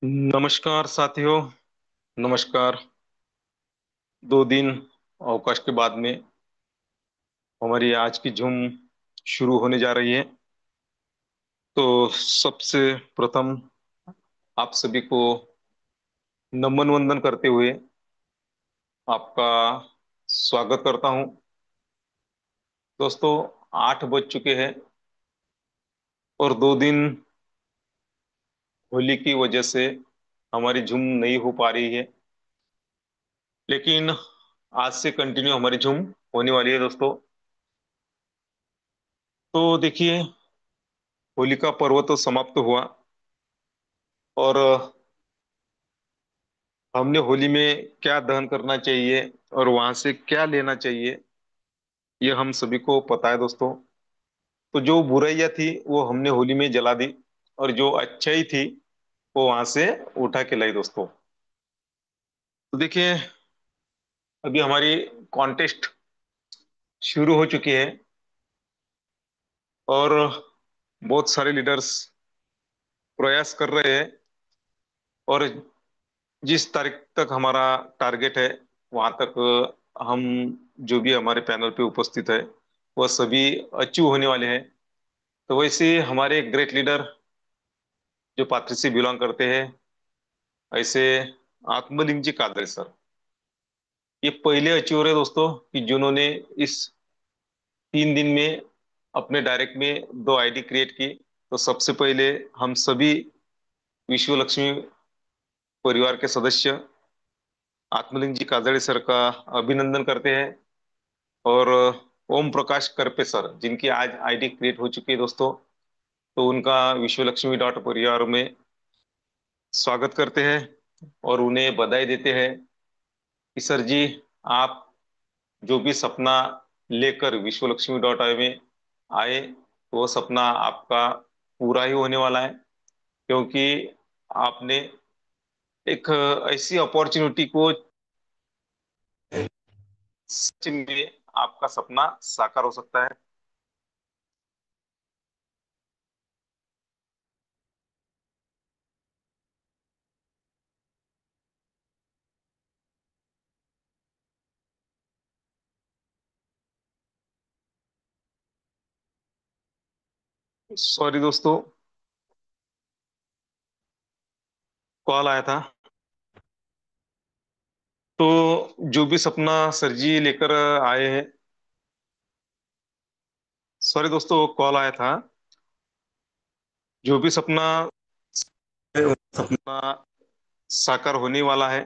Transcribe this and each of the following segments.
नमस्कार साथियों। नमस्कार। 2 दिन अवकाश के बाद में हमारी आज की झूम शुरू होने जा रही है। तो सबसे प्रथम आप सभी को नमन वंदन करते हुए आपका स्वागत करता हूं। दोस्तों, 8 बज चुके हैं और 2 दिन होली की वजह से हमारी झूम नहीं हो पा रही है, लेकिन आज से कंटिन्यू हमारी झूम होने वाली है दोस्तों। तो देखिए, होली का पर्व तो समाप्त हुआ और हमने होली में क्या दहन करना चाहिए और वहां से क्या लेना चाहिए, ये हम सभी को पता है दोस्तों। तो जो बुराइयां थी वो हमने होली में जला दी और जो अच्छाई थी वो वहां से उठा के लाई दोस्तों। तो देखिए, अभी हमारी कॉन्टेस्ट शुरू हो चुकी है और बहुत सारे लीडर्स प्रयास कर रहे हैं और जिस तारीख तक हमारा टारगेट है वहां तक हम जो भी हमारे पैनल पे उपस्थित है वह सभी अचीव होने वाले हैं। तो वैसे हमारे ग्रेट लीडर जो पाथरी से बिलोंग करते हैं, ऐसे आत्मलिंग जी कादरे सर, ये पहले अचीवर है दोस्तों कि जिन्होंने इस 3 दिन में अपने डायरेक्ट में 2 आईडी क्रिएट की। तो सबसे पहले हम सभी विश्व लक्ष्मी परिवार के सदस्य आत्मलिंग जी कादड़े सर का अभिनंदन करते हैं और ओम प्रकाश करपे सर जिनकी आज आईडी क्रिएट हो चुकी है दोस्तों, तो उनका विश्व लक्ष्मी डॉट परिवार में स्वागत करते हैं और उन्हें बधाई देते हैं कि सर जी, आप जो भी सपना लेकर विश्व लक्ष्मी डॉट आई में आए, तो वो सपना आपका पूरा ही होने वाला है, क्योंकि आपने एक ऐसी अपॉर्चुनिटी को सच में आपका सपना साकार हो सकता है। सॉरी दोस्तों, कॉल आया था। तो जो भी सपना सर जी लेकर आए हैं, सॉरी दोस्तों, कॉल आया था। जो भी सपना है, वो सपना साकार होने वाला है।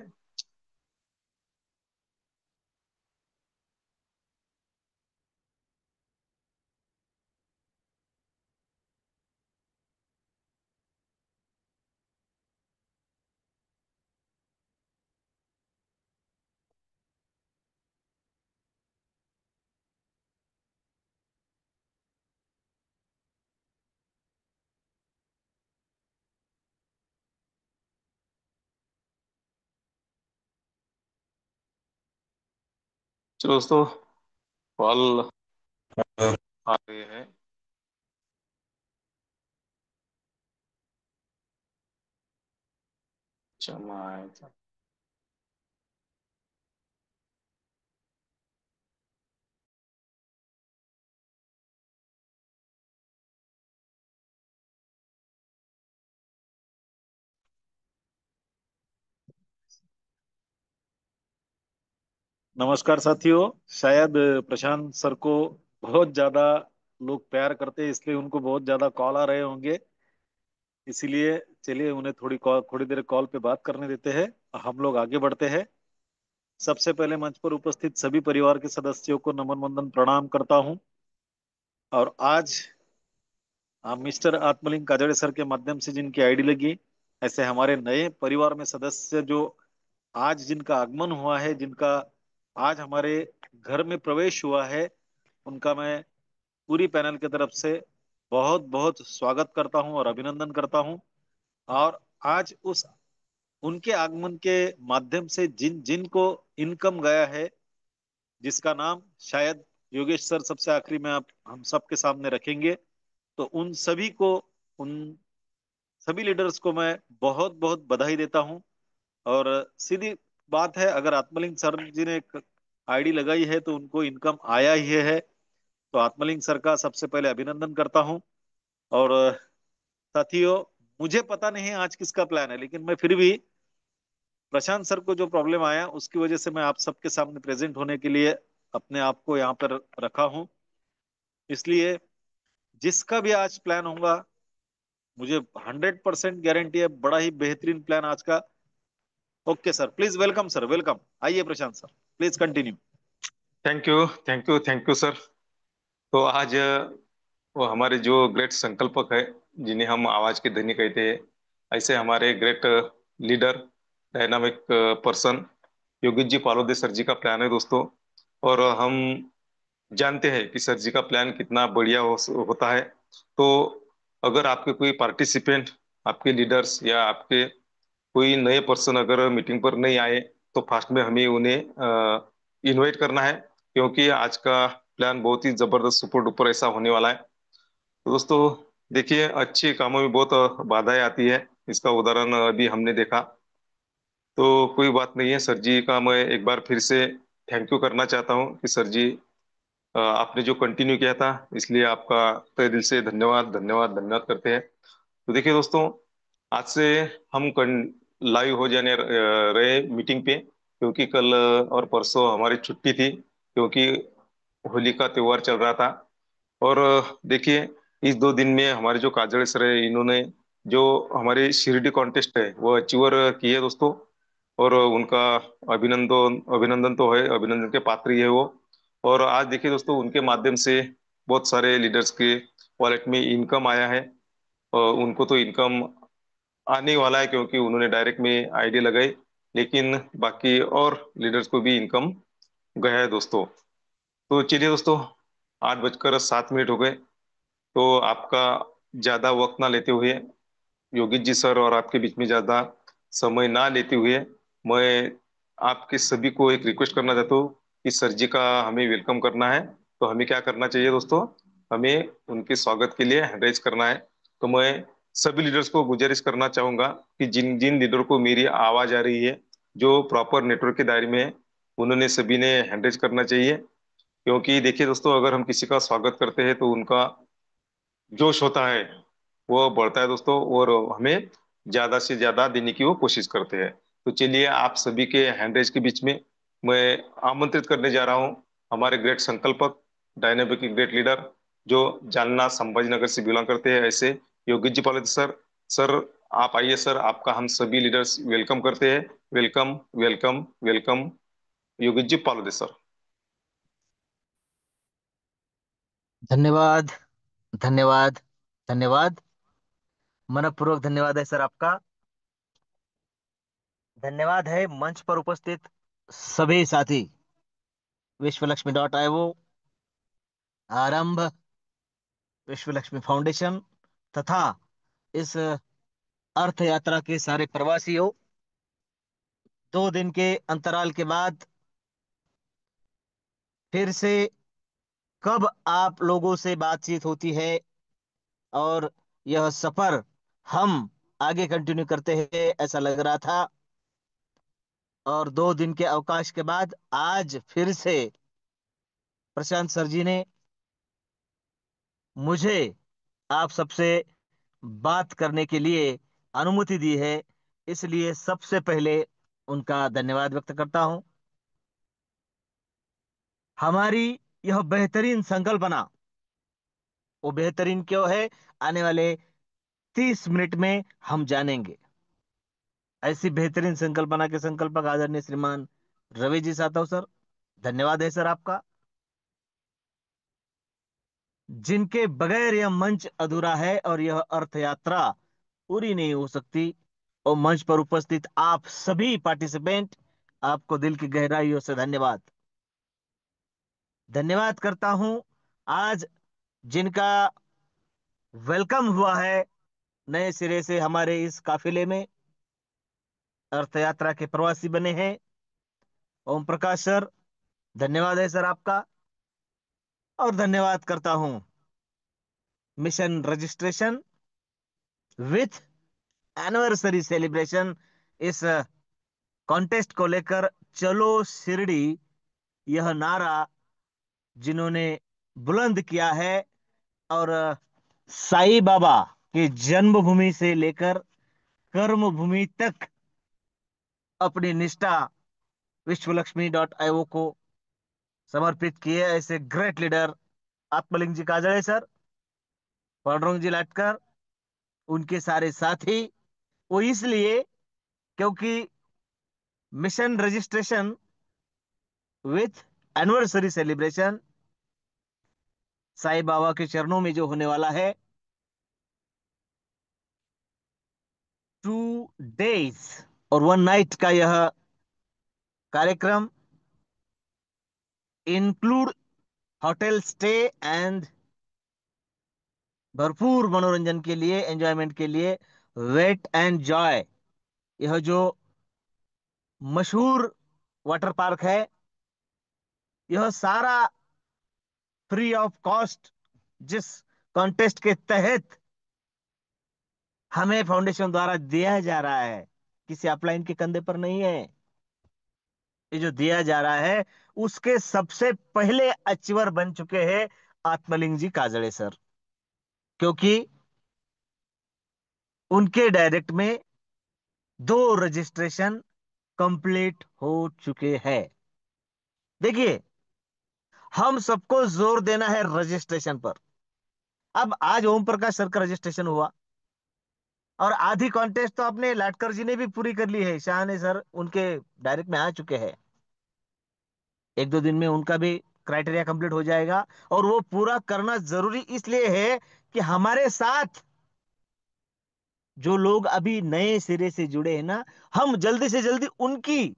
चलो दोस्तों, कॉल आ रहे हैं। क्षमा है। नमस्कार साथियों। शायद प्रशांत सर को बहुत ज्यादा लोग प्यार करते हैं, इसलिए उनको बहुत ज्यादा कॉल आ रहे होंगे। इसीलिए चलिए उन्हें थोड़ी देर कॉल पे बात करने देते हैं। हम लोग आगे बढ़ते हैं। सबसे पहले मंच पर उपस्थित सभी परिवार के सदस्यों को नमन वंदन प्रणाम करता हूं। और आज हम मिस्टर आत्मलिंग काजड़े सर के माध्यम से जिनकी आईडी लगी, ऐसे हमारे नए परिवार में सदस्य जो आज जिनका आगमन हुआ है, जिनका आज हमारे घर में प्रवेश हुआ है, उनका मैं पूरी पैनल की तरफ से बहुत बहुत स्वागत करता हूं और अभिनंदन करता हूं। और आज उस उनके आगमन के माध्यम से जिन जिन को इनकम गया है, जिसका नाम शायद योगेश सर सबसे आखिरी में आप हम सबके सामने रखेंगे, तो उन सभी को, उन सभी लीडर्स को मैं बहुत बहुत बधाई देता हूँ। और सीधी बात है, अगर आत्मलिंग सर जी ने एक आईडी लगाई है तो उनको इनकम आया ही है। तो आत्मलिंग सर का सबसे पहले अभिनंदन करता हूँ। और साथियों, मुझे पता नहीं आज किसका प्लान है, लेकिन मैं फिर भी प्रशांत सर को जो प्रॉब्लम आया उसकी वजह से मैं आप सबके सामने प्रेजेंट होने के लिए अपने आप को यहाँ पर रखा हूँ। इसलिए जिसका भी आज प्लान होगा, मुझे 100% गारंटी है बड़ा ही बेहतरीन प्लान आज का। Okay sir, please welcome sir, welcome. आइए Prashant sir, please continue. Thank you, thank you, thank you sir. तो आज वो हमारे जो ग्रेट संकल्पक है, जिन्हें हम आवाज के धनी कहते हैं, ऐसे हमारे great leader, dynamic person Yogit जी पालोदे सर जी का प्लान है दोस्तों। और हम जानते हैं कि सर जी का प्लान कितना बढ़िया होता है। तो अगर आपके कोई पार्टिसिपेंट, आपके लीडर्स या आपके कोई नए पर्सन अगर मीटिंग पर नहीं आए, तो फास्ट में हमें उन्हें इनवाइट करना है, क्योंकि आज का प्लान बहुत ही जबरदस्त सुपर डुपर ऐसा होने वाला है। तो दोस्तों देखिए, अच्छे कामों में बहुत बाधाएं आती है। इसका उदाहरण अभी हमने देखा। तो कोई बात नहीं है, सर जी का मैं एक बार फिर से थैंक यू करना चाहता हूँ कि सर जी आपने जो कंटिन्यू किया था, इसलिए आपका तहे दिल से धन्यवाद, धन्यवाद, धन्यवाद करते हैं। तो देखिए दोस्तों, आज से हम लाइव हो जाने रहे मीटिंग पे, क्योंकि कल और परसों हमारी छुट्टी थी, क्योंकि होली का त्योहार चल रहा था। और देखिए, इस 2 दिन में हमारे जो काजल सर है, इन्होंने जो हमारे शिरडी कॉन्टेस्ट है वो अचीवर किए दोस्तों। और उनका अभिनंदन, अभिनंदन तो है, अभिनंदन के पात्र ही है वो। और आज देखिए दोस्तों, उनके माध्यम से बहुत सारे लीडर्स के वॉलेट में इनकम आया है। और उनको तो इनकम आने वाला है, क्योंकि उन्होंने डायरेक्ट में आईडी लगाई। लेकिन बाकी और लीडर्स को भी इनकम गया है दोस्तों। तो चलिए दोस्तों, 8:07 हो गए। तो आपका ज्यादा वक्त ना लेते हुए, योगित जी सर और आपके बीच में ज्यादा समय ना लेते हुए, मैं आपके सभी को एक रिक्वेस्ट करना चाहता हूँ कि सर जी का हमें वेलकम करना है। तो हमें क्या करना चाहिए दोस्तों? हमें उनके स्वागत के लिए हैंड रेज करना है। तो मैं सभी लीडर्स को गुजारिश करना चाहूंगा कि जिन जिन लीडर को मेरी आवाज आ रही है, जो प्रॉपर नेटवर्क के दायरे में है, उन्होंने सभी ने हैंड रेज करना चाहिए। क्योंकि देखिए दोस्तों, अगर हम किसी का स्वागत करते हैं तो उनका जोश होता है, वो बढ़ता है दोस्तों, और हमें ज्यादा से ज्यादा देने की वो कोशिश करते हैं। तो चलिए, आप सभी के हैंडरेज के बीच में मैं आमंत्रित करने जा रहा हूँ हमारे ग्रेट संकल्पक, डायनेमिक ग्रेट लीडर, जो जालना संभाजी नगर से बिलोंग करते हैं, ऐसे योगित जी पालोद सर। सर, आप आइए सर, आपका हम सभी लीडर्स वेलकम करते हैं। वेलकम, वेलकम, वेलकम, योगित जी पालोद सर। धन्यवाद, धन्यवाद, धन्यवाद। मनपूर्वक धन्यवाद है सर आपका। धन्यवाद है मंच पर उपस्थित सभी साथी। विश्वलक्ष्मी आरंभ, विश्व लक्ष्मी फाउंडेशन तथा इस अर्थ यात्रा के सारे प्रवासियों। 2 दिन के अंतराल के बाद फिर से कब आप लोगों से बातचीत होती है, और यह सफर हम आगे कंटिन्यू करते हैं ऐसा लग रहा था। और 2 दिन के अवकाश के बाद आज फिर से प्रशांत सर जी ने मुझे आप सबसे बात करने के लिए अनुमति दी है। इसलिए सबसे पहले उनका धन्यवाद व्यक्त करता हूं। हमारी यह बेहतरीन संकल्पना, वो बेहतरीन क्यों है, आने वाले 30 मिनट में हम जानेंगे। ऐसी बेहतरीन संकल्पना के संकल्पक आदरणीय श्रीमान रवि जी सातव सर, धन्यवाद है सर आपका, जिनके बगैर यह मंच अधूरा है और यह अर्थ यात्रा पूरी नहीं हो सकती। और मंच पर उपस्थित आप सभी पार्टिसिपेंट, आपको दिल की गहराइयों से धन्यवाद। धन्यवाद करता हूं आज जिनका वेलकम हुआ है नए सिरे से हमारे इस काफिले में, अर्थ यात्रा के प्रवासी बने हैं। ओम प्रकाश सर, धन्यवाद है सर आपका। और धन्यवाद करता हूं mission registration with anniversary celebration, इस कॉन्टेस्ट को लेकर चलो शिरडी, यह नारा जिन्होंने बुलंद किया है, और साईं बाबा की जन्मभूमि से लेकर कर्म भूमि तक अपनी निष्ठा विश्वलक्ष्मी को समर्पित किए, ऐसे great leader Atmaling ji Kajade sir, Pandurang ji Latkar, उनके सारे साथी, वो इसलिए क्योंकि mission registration with anniversary celebration Sai Baba के चरणों में जो होने वाला है, 2 डेज और 1 नाइट का यह कार्यक्रम इंक्लूड होटल स्टे एंड भरपूर मनोरंजन के लिए, एंजॉयमेंट के लिए, वेट एंड जॉय, यह जो मशहूर वाटर पार्क है, यह सारा फ्री ऑफ कॉस्ट, जिस कॉन्टेस्ट के तहत हमें फाउंडेशन द्वारा दिया जा रहा है, किसी अपलाइन के कंधे पर नहीं है, ये जो दिया जा रहा है, उसके सबसे पहले अचीवर बन चुके हैं आत्मलिंग जी काजड़े सर, क्योंकि उनके डायरेक्ट में 2 रजिस्ट्रेशन कंप्लीट हो चुके हैं। देखिए, हम सबको जोर देना है रजिस्ट्रेशन पर। अब आज ओम प्रकाश सर का रजिस्ट्रेशन हुआ, और आधी कॉन्टेस्ट तो अपने लाटकर जी ने भी पूरी कर ली है, शाह सर उनके डायरेक्ट में आ चुके हैं, 1-2 दिन में उनका भी क्राइटेरिया कंप्लीट हो जाएगा। और वो पूरा करना जरूरी इसलिए है कि हमारे साथ जो लोग अभी नए सिरे से जुड़े हैं ना, हम जल्दी से जल्दी उनकी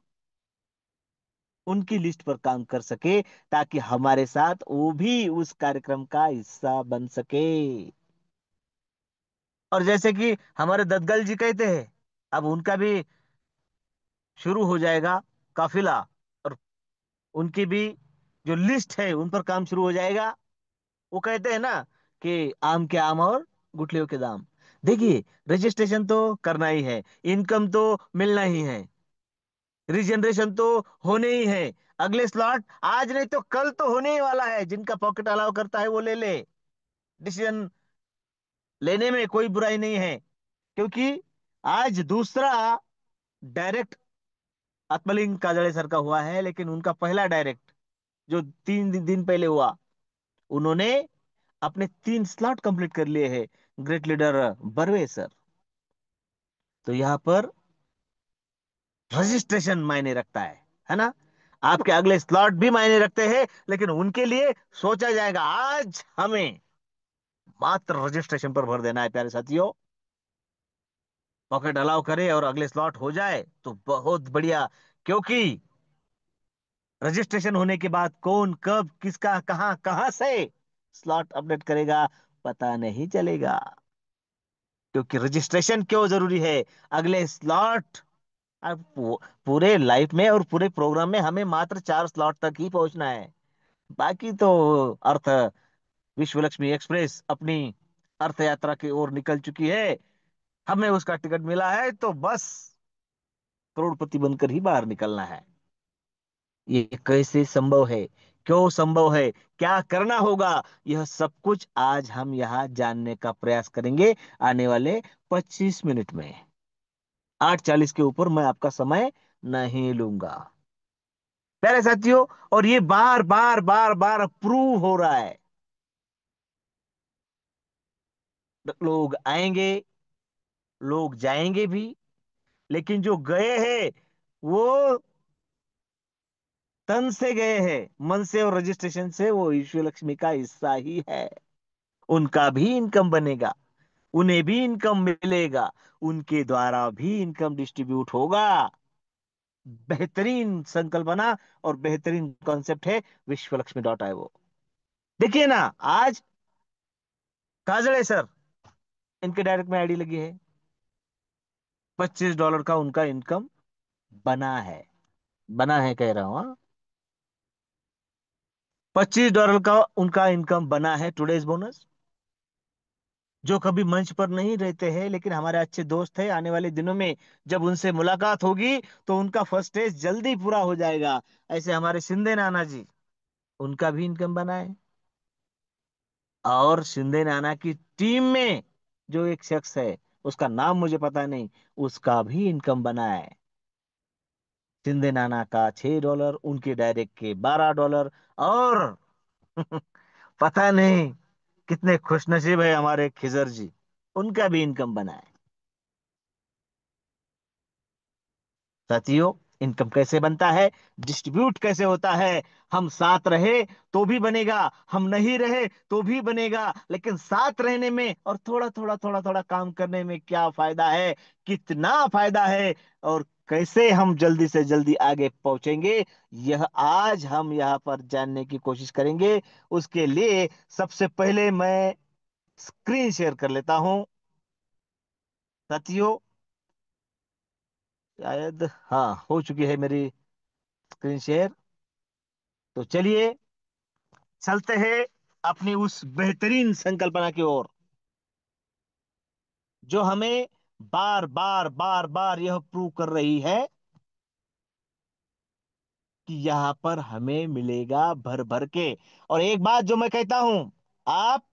उनकी लिस्ट पर काम कर सके, ताकि हमारे साथ वो भी उस कार्यक्रम का हिस्सा बन सके। और जैसे कि हमारे दत्तगल जी कहते हैं, अब उनका भी शुरू हो जाएगा काफिला, और उनकी भी जो लिस्ट है उन पर काम शुरू हो जाएगा। वो कहते हैं ना कि आम के आम और गुठलियों के दाम। देखिए, रजिस्ट्रेशन तो करना ही है, इनकम तो मिलना ही है, रिजनरेशन तो होने ही है, अगले स्लॉट आज नहीं तो कल तो होने ही वाला है, जिनका पॉकेट अलाउ करता है वो ले ले, डिसीजन लेने में कोई बुराई नहीं है। क्योंकि आज दूसरा डायरेक्ट आत्मलिंग काजड़े सर का हुआ है, लेकिन उनका पहला डायरेक्ट जो 3 दिन पहले हुआ, उन्होंने अपने 3 स्लॉट कंप्लीट कर लिए हैं, ग्रेट लीडर बर्वे सर। तो यहाँ पर रजिस्ट्रेशन मायने रखता है ना, आपके अगले स्लॉट भी मायने रखते हैं, लेकिन उनके लिए सोचा जाएगा। आज हमें मात्र रजिस्ट्रेशन पर भर देना है प्यारे साथियों, पॉकेट अलाउ करे और अगले स्लॉट हो जाए तो बहुत बढ़िया। क्योंकि रजिस्ट्रेशन होने के बाद कौन कब किसका कहां कहां से स्लॉट अपडेट करेगा पता नहीं चलेगा। क्योंकि रजिस्ट्रेशन क्यों जरूरी है, अगले स्लॉट, अब पूरे लाइफ में और पूरे प्रोग्राम में हमें मात्र 4 स्लॉट तक ही पहुंचना है। बाकी तो अर्थ विश्व लक्ष्मी एक्सप्रेस अपनी अर्थ यात्रा की ओर निकल चुकी है, हमें उसका टिकट मिला है तो बस करोड़पति बनकर ही बाहर निकलना है। ये कैसे संभव है, क्यों संभव है, क्या करना होगा, यह सब कुछ आज हम यहाँ जानने का प्रयास करेंगे आने वाले 25 मिनट में। 8:40 के ऊपर मैं आपका समय नहीं लूंगा प्यारे साथियों। और ये बार बार बार बार प्रूव हो रहा है, लोग आएंगे, लोग जाएंगे भी, लेकिन जो गए हैं वो तन से गए हैं, मन से और रजिस्ट्रेशन से, वो ईश्वर लक्ष्मी का हिस्सा ही है। उनका भी इनकम बनेगा, उन्हें भी इनकम मिलेगा, उनके द्वारा भी इनकम डिस्ट्रीब्यूट होगा। बेहतरीन संकल्पना और बेहतरीन कॉन्सेप्ट है विश्वलक्ष्मी देखिए ना, आज काजड़े सर, इनके डायरेक्ट में आईडी लगी है, $25 का उनका इनकम बना है, बना है कह रहा हूं, हाँ? $25 का उनका इनकम बना है, टुडेज बोनस। जो कभी मंच पर नहीं रहते हैं लेकिन हमारे अच्छे दोस्त हैं, आने वाले दिनों में जब उनसे मुलाकात होगी तो उनका फर्स्ट स्टेज जल्दी पूरा हो जाएगा। ऐसे हमारे शिंदे नाना जी, उनका भी इनकम बना है। और शिंदे नाना की टीम में जो एक शख्स है, उसका नाम मुझे पता नहीं, उसका भी इनकम बना है। शिंदे नाना का $6, उनके डायरेक्ट के $12। और पता नहीं कितने खुशनसीब है हमारे खिजर जी, उनका भी इनकम बना है। साथियों, इनकम कैसे बनता है, डिस्ट्रीब्यूट कैसे होता है? हम साथ रहे तो भी बनेगा, हम नहीं रहे तो भी बनेगा, लेकिन साथ रहने में और थोड़ा थोड़ा थोड़ा थोड़ा काम करने में क्या फायदा है, कितना फायदा है, और कैसे हम जल्दी से जल्दी आगे पहुंचेंगे, यह आज हम यहाँ पर जानने की कोशिश करेंगे। उसके लिए सबसे पहले मैं स्क्रीन शेयर कर लेता हूं। साथियों, शायद हाँ हो चुकी है मेरी स्क्रीन शेयर। तो चलिए चलते हैं अपनी उस बेहतरीन संकल्पना की ओर, जो हमें बार बार बार बार यह प्रूव कर रही है कि यहां पर हमें मिलेगा भर भर के। और एक बात जो मैं कहता हूं, आप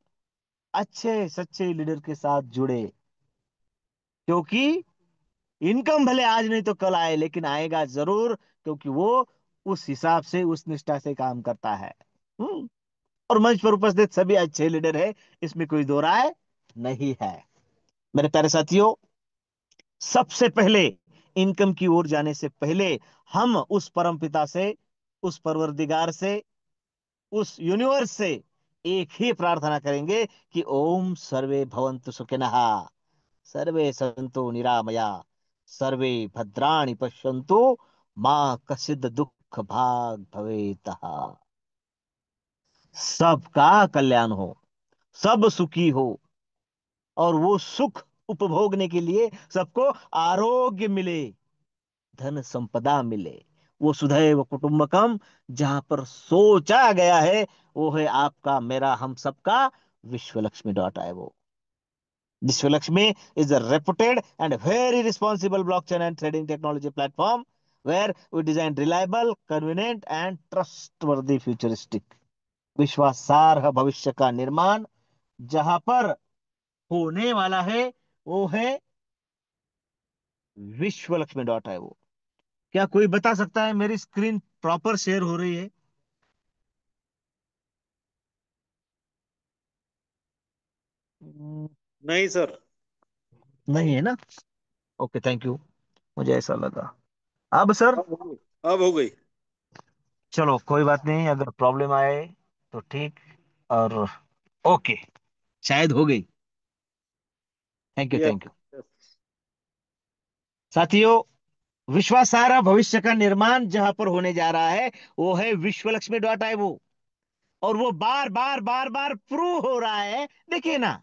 अच्छे सच्चे लीडर के साथ जुड़े, क्योंकि इनकम भले आज नहीं तो कल आए, लेकिन आएगा जरूर, क्योंकि वो उस हिसाब से उस निष्ठा से काम करता है। हम्म। और मंच पर उपस्थित सभी अच्छे लीडर है, इसमें कोई दो राय नहीं है। मेरे प्यारे साथियों, सबसे पहले इनकम की ओर जाने से पहले हम उस परमपिता से, उस परवरदिगार से, उस यूनिवर्स से एक ही प्रार्थना करेंगे कि ओम सर्वे भवन्तु सुखिनः, सर्वे सन्तु निरामया, सर्वे भद्राणि पश्यन्तु, मां कश्चित् दुख भाग भवेतः। सबका कल्याण हो, सब सुखी हो, और वो सुख उपभोगने के लिए सबको आरोग्य मिले, धन संपदा मिले। वो सुधैव कुटुंबकम जहां पर सोचा गया है, वो है आपका, मेरा, हम सबका Vishwalakshmi.io। Vishwalakshmi is a reputed and very responsible blockchain and trading technology platform where we design reliable, convenient and trustworthy futuristic, विश्वासार्ह भविष्य का निर्माण जहां पर होने वाला है, वो है Vishwalakshmi.io। क्या कोई बता सकता है मेरी स्क्रीन प्रॉपर शेयर हो रही है? हम्म, नहीं सर। नहीं है ना? Okay, thank you. मुझे ऐसा लगा। अब सर, अब हो गई। अब हो गई। चलो कोई बात नहीं, अगर प्रॉब्लम आए तो ठीक। और ओके, शायद हो गई। Thank you, yes. Thank you. Yes. साथियों, विश्वासार्ह भविष्य का निर्माण जहां पर होने जा रहा है, वो है Vishwalakshmi.io। और वो बार बार बार बार प्रूव हो रहा है। देखिए ना,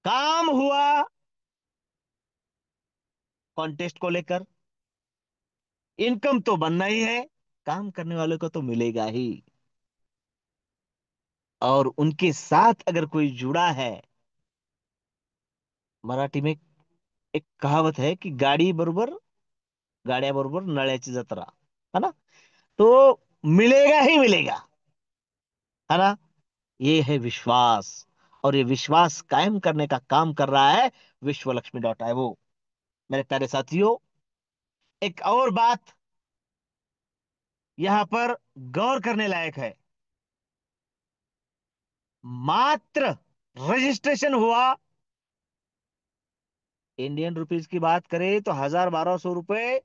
काम हुआ कॉन्टेस्ट को लेकर, इनकम तो बनना ही है, काम करने वालों को तो मिलेगा ही। और उनके साथ अगर कोई जुड़ा है, मराठी में एक कहावत है कि गाड़ी बरोबर, गाड्या बरोबर नळ्याची जत्रा, है ना? तो मिलेगा ही मिलेगा, है ना? ये है विश्वास, और ये विश्वास कायम करने का काम कर रहा है Vishwalakshmi.io। मेरे प्यारे साथियों, एक और बात यहां पर गौर करने लायक है। मात्र रजिस्ट्रेशन हुआ, इंडियन रुपीज की बात करें तो 1,000 1,200 रुपए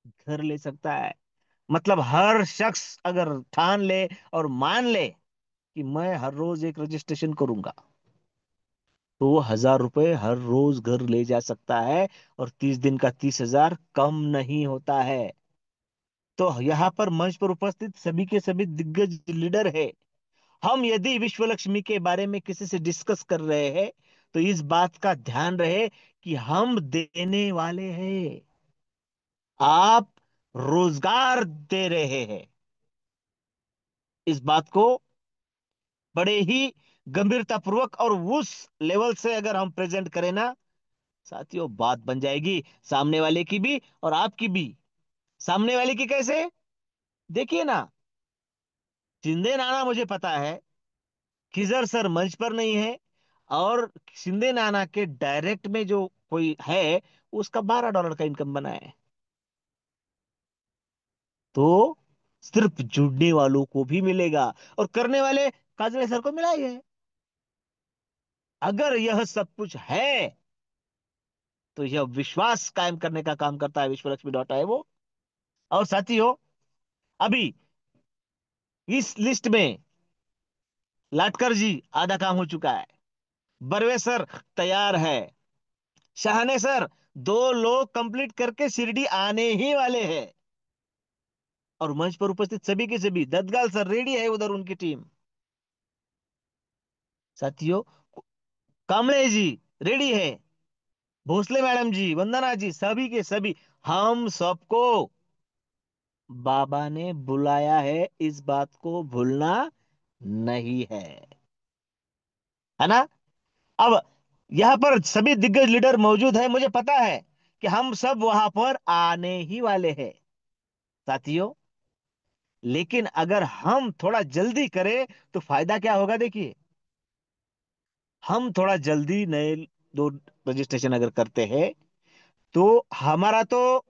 घर ले सकता है। मतलब हर शख्स अगर ठान ले और मान ले कि मैं हर रोज एक रजिस्ट्रेशन करूंगा, तो वो 1,000 रुपए हर रोज घर ले जा सकता है। और 30 दिन का 30,000 कम नहीं होता है। तो यहाँ पर मंच पर उपस्थित सभी के सभी दिग्गज लीडर है। हम यदि विश्व लक्ष्मी के बारे में किसी से डिस्कस कर रहे हैं, तो इस बात का ध्यान रहे कि हम देने वाले हैं, आप रोजगार दे रहे हैं। इस बात को बड़े ही गंभीरता पूर्वक और उस लेवल से अगर हम प्रेजेंट करें ना साथियों, बात बन जाएगी सामने वाले की भी और आपकी भी। सामने वाले की कैसे? देखिए ना, शिंदे नाना मुझे पता है खिजर सर मंच पर नहीं है, और शिंदे नाना के डायरेक्ट में जो कोई है उसका $12 का इनकम बना है। तो सिर्फ जुड़ने वालों को भी मिलेगा और करने वाले काजले सर को मिला ही है। अगर यह सब कुछ है तो यह विश्वास कायम करने का काम करता है विश्व लक्ष्मी डॉट है वो। और साथियों, अभी इस लिस्ट में लाटकर जी आधा काम हो चुका है, बरवे सर तैयार है, शाहने सर 2 लोग कंप्लीट करके शिरडी आने ही वाले हैं, और मंच पर उपस्थित सभी के सभी दत्तगाल सर रेडी है उधर उनकी टीम। साथियों, कामले जी रेडी है, भोसले मैडम जी, वंदना जी, सभी के सभी, हम सबको बाबा ने बुलाया है, इस बात को भूलना नहीं है ना। अब यहां पर सभी दिग्गज लीडर मौजूद है, मुझे पता है कि हम सब वहां पर आने ही वाले हैं साथियों। लेकिन अगर हम थोड़ा जल्दी करें तो फायदा क्या होगा, देखिए। हम थोड़ा जल्दी नए 2 रजिस्ट्रेशन अगर करते हैं तो हमारा तो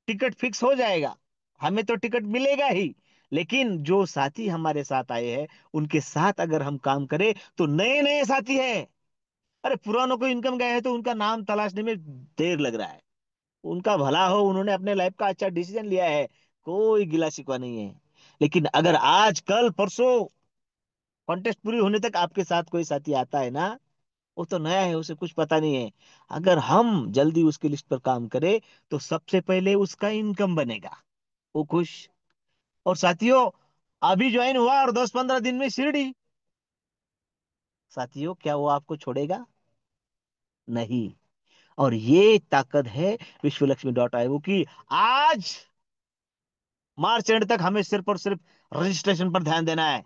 टिकट फिक्स हो जाएगा, हमें तो टिकट मिलेगा ही। लेकिन जो साथी हमारे साथ आए हैं उनके साथ अगर हम काम करें तो नए नए साथी हैं। अरे पुरानों को इनकम गए हैं तो उनका नाम तलाशने में देर लग रहा है। उनका भला हो, उन्होंने अपने लाइफ का अच्छा डिसीजन लिया है, कोई गिला शिकवा नहीं है। लेकिन अगर आज कल परसों कॉन्टेस्ट पूरी होने तक आपके साथ कोई साथी आता है ना, वो तो नया है, उसे कुछ पता नहीं है। अगर हम जल्दी उसकी लिस्ट पर काम करें तो सबसे पहले उसका इनकम बनेगा, वो खुश। और साथियों, अभी ज्वाइन हुआ और 10-15 दिन में शिरडी, साथियों क्या वो आपको छोड़ेगा? नहीं। और ये ताकत है विश्व लक्ष्मी डॉट आईओ की। आज मार्च एंड तक हमें सिर्फ और सिर्फ रजिस्ट्रेशन पर ध्यान देना है।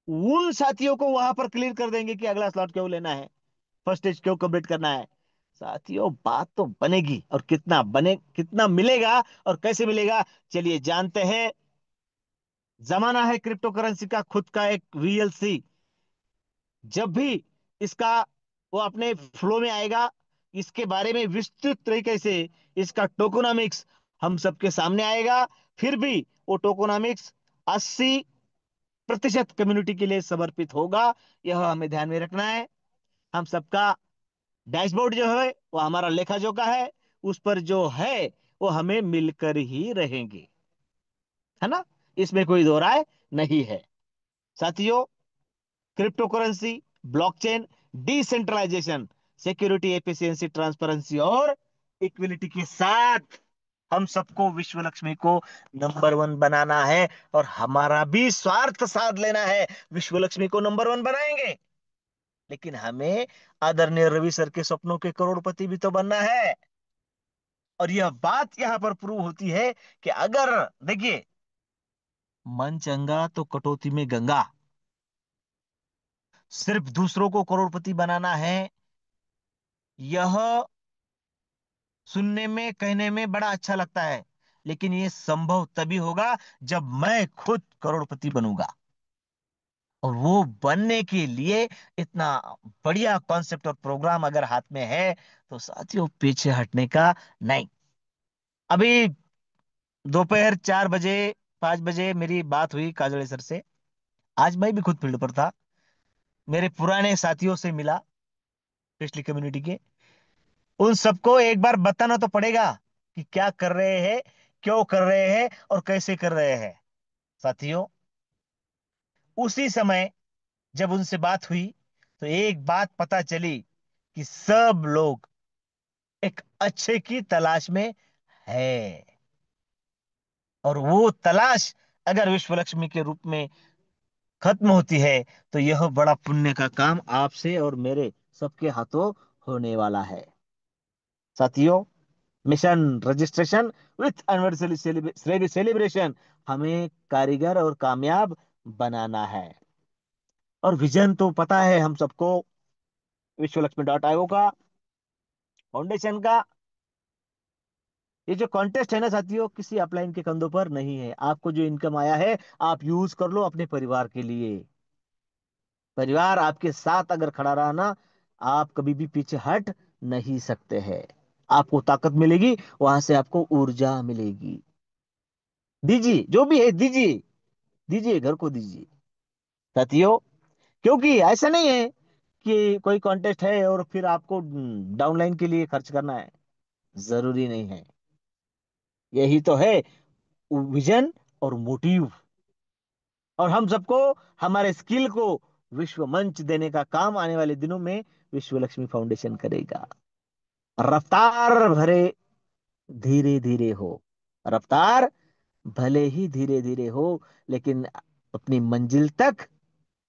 उन साथियों को वहां पर क्लियर कर देंगे कि अगला स्लॉट क्यों लेना है, फर्स्ट स्टेज क्यों कंप्लीट करना है। साथियों बात तो बनेगी, और कितना बने, कितना मिलेगा और कैसे मिलेगा, चलिए जानते हैं। जमाना है क्रिप्टो करेंसी का खुद का एक वीएलसी। जब भी इसका वो अपने फ्लो में आएगा, इसके बारे में विस्तृत तरीके से इसका टोकोनॉमिक्स हम सबके सामने आएगा। फिर भी वो टोकोनॉमिक्स 80% कम्युनिटी के लिए समर्पित होगा, यह हमें ध्यान में रखना है। हम सबका डैशबोर्ड जो है वो हमारा लेखा जोखा है, उस पर जो है वो हमें मिलकर ही रहेंगे, है ना। इसमें कोई दो राय नहीं है साथियों। Crypto currency, blockchain, decentralisation, security, efficiency, transparency और इक्विलिटी के साथ हम सबको विश्व लक्ष्मी को नंबर 1 बनाना है, और हमारा भी स्वार्थ साध लेना है। विश्व लक्ष्मी को नंबर 1 बनाएंगे, लेकिन हमें आदरणीय रवि सर के सपनों के करोड़पति भी तो बनना है। और यह बात यहां पर प्रूव होती है कि अगर, देखिए, मन चंगा तो कटौती में गंगा। सिर्फ दूसरों को करोड़पति बनाना है, यह सुनने में कहने में बड़ा अच्छा लगता है, लेकिन ये संभव तभी होगा जब मैं खुद करोड़पति बनूंगा। और वो बनने के लिए इतना बढ़िया कॉन्सेप्ट और प्रोग्राम अगर हाथ में है तो साथियों पीछे हटने का नहीं। अभी दोपहर 4 बजे 5 बजे मेरी बात हुई काजोड़े सर से। आज मैं भी खुद फील्ड पर था, मेरे पुराने साथियों से मिला, पिछली कम्युनिटी के। उन सबको एक बार बताना तो पड़ेगा कि क्या कर रहे हैं, क्यों कर रहे हैं और कैसे कर रहे हैं साथियों। उसी समय जब उनसे बात हुई तो एक बात पता चली कि सब लोग एक अच्छे की तलाश में है, और वो तलाश अगर विश्व लक्ष्मी के रूप में खत्म होती है तो यह बड़ा पुण्य का काम आपसे और मेरे सबके हाथों होने वाला है साथियों। Mission registration with anniversary celebration हमें कारीगर और कामयाब बनाना है और विजन तो पता है हम सबको, विश्व लक्ष्मी डॉट आयोग का, फाउंडेशन का। ये जो कॉन्टेस्ट है ना साथियों, किसी अपलाइन के कंधों पर नहीं है। आपको जो इनकम आया है, आप यूज कर लो अपने परिवार के लिए। परिवार आपके साथ अगर खड़ा रहा ना, आप कभी भी पीछे हट नहीं सकते हैं। आपको ताकत मिलेगी, वहां से आपको ऊर्जा मिलेगी। दीजिए, जो भी है दीजिए, दीजिए घर को दीजिए साथियों। क्योंकि ऐसा नहीं है कि कोई कॉन्टेस्ट है और फिर आपको डाउनलाइन के लिए खर्च करना है, जरूरी नहीं है। यही तो है विजन और मोटिव। और हम सबको हमारे स्किल को विश्व मंच देने का काम आने वाले दिनों में विश्व लक्ष्मी फाउंडेशन करेगा। रफ्तार भरे धीरे धीरे हो, रफ्तार भले ही धीरे धीरे हो, लेकिन अपनी मंजिल तक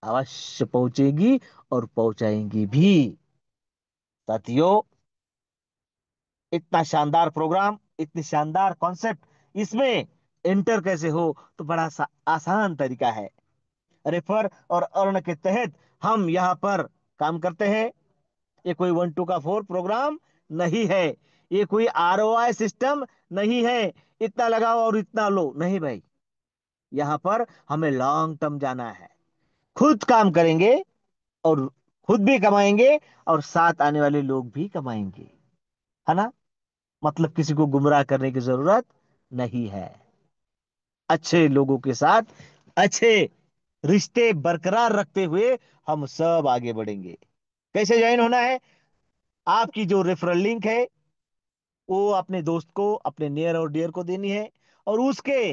अवश्य पहुंचेगी और पहुंचाएंगी भी साथियों। इतना शानदार प्रोग्राम, इतनी शानदार कॉन्सेप्ट, इसमें एंटर कैसे हो? तो बड़ा सा आसान तरीका है। रेफर और अर्न के तहत हम यहाँ पर काम करते हैं। ये कोई 1 2 का 4 प्रोग्राम नहीं है। ये कोई ROI सिस्टम नहीं है, इतना लगाओ और इतना लो, नहीं भाई। यहाँ पर हमें लॉन्ग टर्म जाना है। खुद काम करेंगे और खुद भी कमाएंगे, और साथ आने वाले लोग भी कमाएंगे, है ना? मतलब किसी को गुमराह करने की जरूरत नहीं है। अच्छे लोगों के साथ अच्छे रिश्ते बरकरार रखते हुए हम सब आगे बढ़ेंगे। कैसे ज्वाइन होना है? आपकी जो रेफरल लिंक है, वो अपने दोस्त को, अपने नियर और डियर को देनी है। और उसके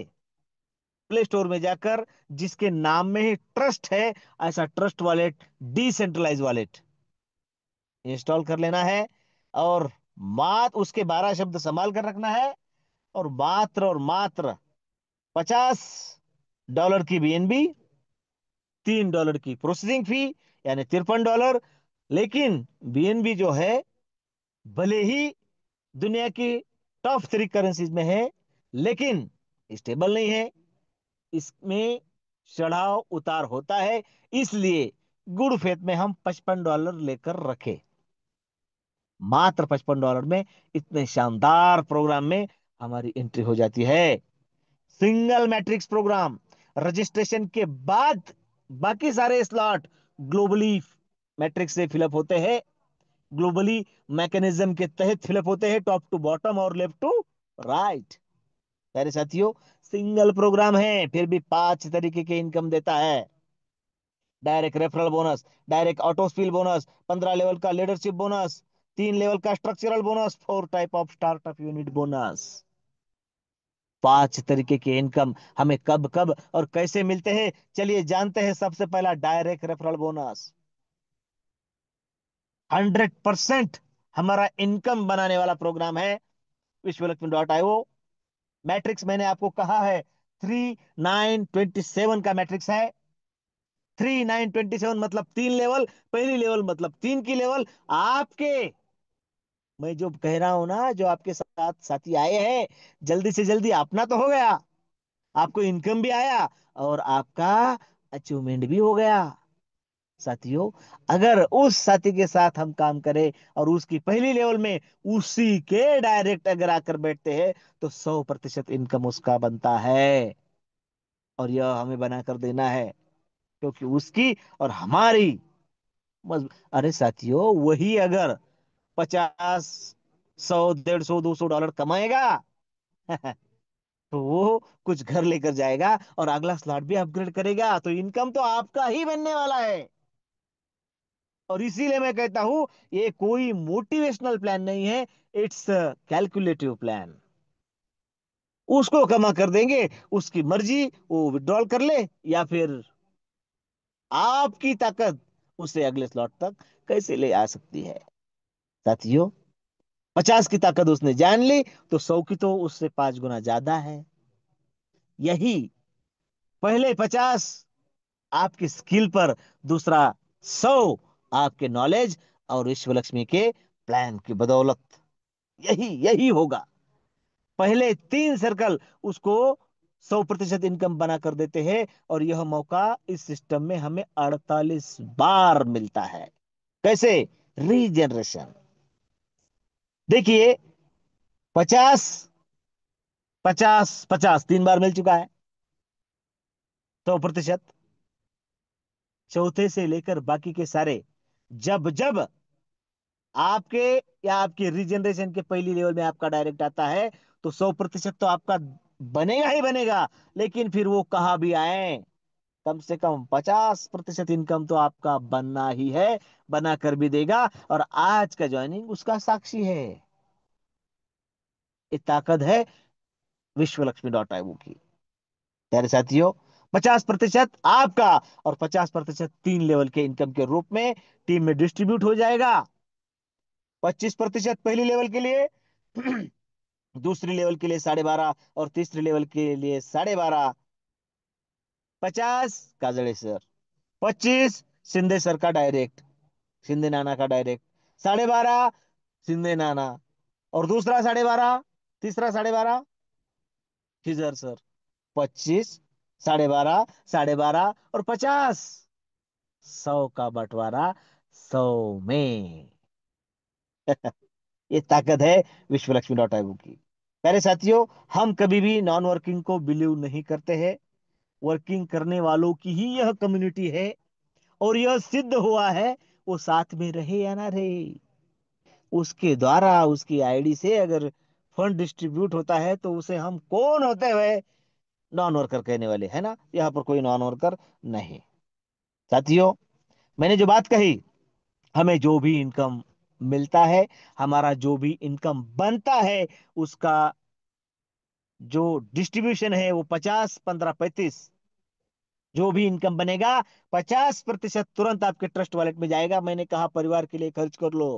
प्ले स्टोर में जाकर, जिसके नाम में ही ट्रस्ट है, ऐसा trust wallet, decentralise wallet install कर लेना है। और मात्र उसके 12 शब्द संभाल कर रखना है। और मात्र $50 की BNB, $3 की प्रोसेसिंग फी, यानी $53। लेकिन BNB जो है, भले ही दुनिया की टॉप 3 करेंसीज में है, लेकिन स्टेबल नहीं है। इसमें चढ़ाव उतार होता है। इसलिए गुड फेथ में हम $55 लेकर रखे। मात्र $55 में इतने शानदार प्रोग्राम में हमारी एंट्री हो जाती है। सिंगल मैट्रिक्स प्रोग्राम, रजिस्ट्रेशन के बाद बाकी सारे स्लॉट ग्लोबली मैट्रिक्स से फिलअप होते हैं। ग्लोबली मैकेनिज्म के तहत फिलअप होते हैं, टॉप टू बॉटम और लेफ्ट टू राइट। प्यारे साथियों, सिंगल प्रोग्राम है, फिर भी 5 तरीके के इनकम देता है। Direct referral bonus, direct auto spill bonus, 15 level का लीडरशिप बोनस, 3 लेवल का structural bonus, 4 type of startup unit bonus. 5 तरीके के इनकम हमें कब कब और कैसे मिलते हैं, चलिए जानते हैं। सबसे पहला डायरेक्ट रेफरल बोनस। 100% हमारा इनकम बनाने वाला प्रोग्राम है विश्वलक्ष्मी.io। मैट्रिक्स मैंने आपको कहा है, 3927 का मैट्रिक्स है। 3927 मतलब 3 लेवल। पहली लेवल मतलब 3 की लेवल। आपके, मैं जो कह रहा हूं ना, जो आपके साथ साथी आए हैं, जल्दी से जल्दी अपना तो हो गया, आपको इनकम भी आया, और आपका अचीवमेंट भी हो गया साथियों। अगर उस साथी के साथ हम काम करें और उसकी पहली लेवल में उसी के डायरेक्ट अगर आकर बैठते हैं, तो 100% इनकम उसका बनता है। और यह हमें बना कर देना है, क्योंकि उसकी और हमारी अरे साथियों, वही अगर 50, 100, 150, $200 कमाएगा तो वो कुछ घर लेकर जाएगा और अगला स्लॉट भी अपग्रेड करेगा, तो इनकम तो आपका ही बनने वाला है। और इसीलिए मैं कहता हूं, ये कोई मोटिवेशनल प्लान नहीं है, इट्स कैलकुलेटिव प्लान। उसको कमा कर देंगे, उसकी मर्जी, वो विड्रॉल कर ले, या फिर आपकी ताकत उसे अगले स्लॉट तक कैसे ले आ सकती है साथियों। 50 की ताकत उसने जान ली, तो 100 की तो उससे 5 गुना ज्यादा है। यही पहले 50 आपकी स्किल पर, दूसरा 100 आपके नॉलेज और विश्व लक्ष्मी के प्लान की बदौलत। यही यही होगा। पहले 3 सर्कल उसको 100% इनकम बना कर देते हैं। और यह मौका इस सिस्टम में हमें 48 बार मिलता है। कैसे? रीजनरेशन। देखिए, 50, 50, 50 3 बार मिल चुका है, 100%। चौथे से लेकर बाकी के सारे, जब जब आपके या आपके रीजनरेशन के पहली लेवल में आपका डायरेक्ट आता है, तो 100% तो आपका बनेगा ही बनेगा। लेकिन फिर वो कहाँ भी आए, कम से कम 50% इनकम तो आपका बनना ही है, बना कर भी देगा। और आज का ज्वाइनिंग उसका साक्षी है। ये ताकत है विश्वलक्ष्मी की। प्यारे साथियों, 50% आपका और 50% 3 लेवल के इनकम के रूप में टीम में डिस्ट्रीब्यूट हो जाएगा। 25% पहली लेवल के लिए, दूसरी लेवल के लिए 12.5, और तीसरी लेवल के लिए 12.5। 50 काजड़े सर, 25 शिंदे सर का डायरेक्ट, शिंदे नाना का डायरेक्ट, 12.5 शिंदे नाना, और दूसरा 12.5, तीसरा 12.5 खिजर सर। 25, 12.5, 12.5 और 50, 100 का बंटवारा 100 में। ये ताकत है विश्वलक्ष्मी की। प्यारे साथियों, हम कभी भी नॉन वर्किंग को बिलीव नहीं करते हैं। वर्किंग करने वालों की ही यह कम्युनिटी है। और यह सिद्ध हुआ है, वो साथ में रहे या ना रहे, उसके द्वारा, उसकी आईडी से अगर फंड डिस्ट्रीब्यूट होता है, तो उसे हम कौन होते हुए नॉन वर्कर कहने वाले, है ना? यहाँ पर कोई नॉन वर्कर नहीं। साथियों, मैंने जो बात कही, हमें जो भी इनकम मिलता है, हमारा जो भी इनकम बनता है, उसका जो डिस्ट्रीब्यूशन है वो 50, 15, 35। जो भी इनकम बनेगा, 50% तुरंत आपके ट्रस्ट वॉलेट में जाएगा। मैंने कहा परिवार के लिए खर्च कर लो।